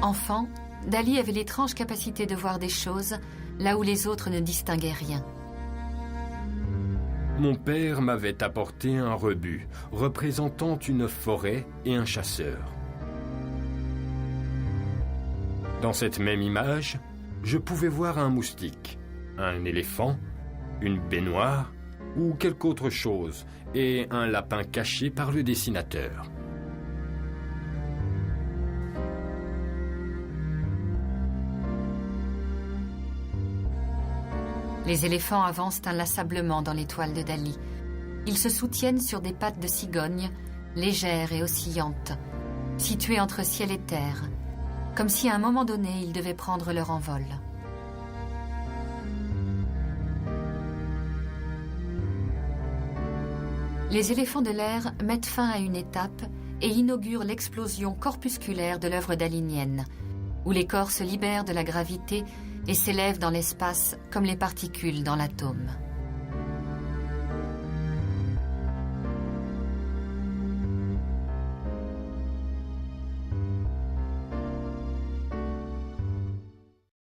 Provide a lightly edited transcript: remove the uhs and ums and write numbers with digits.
Enfant, Dali avait l'étrange capacité de voir des choses là où les autres ne distinguaient rien. Mon père m'avait apporté un rebut représentant une forêt et un chasseur. Dans cette même image, je pouvais voir un moustique, un éléphant, une baignoire ou quelque autre chose et un lapin caché par le dessinateur. Les éléphants avancent inlassablement dans les toiles de Dali. Ils se soutiennent sur des pattes de cigogne, légères et oscillantes, situées entre ciel et terre, comme si à un moment donné ils devaient prendre leur envol. Les éléphants de l'air mettent fin à une étape et inaugurent l'explosion corpusculaire de l'œuvre dalinienne, où les corps se libèrent de la gravité et s'élèvent dans l'espace comme les particules dans l'atome.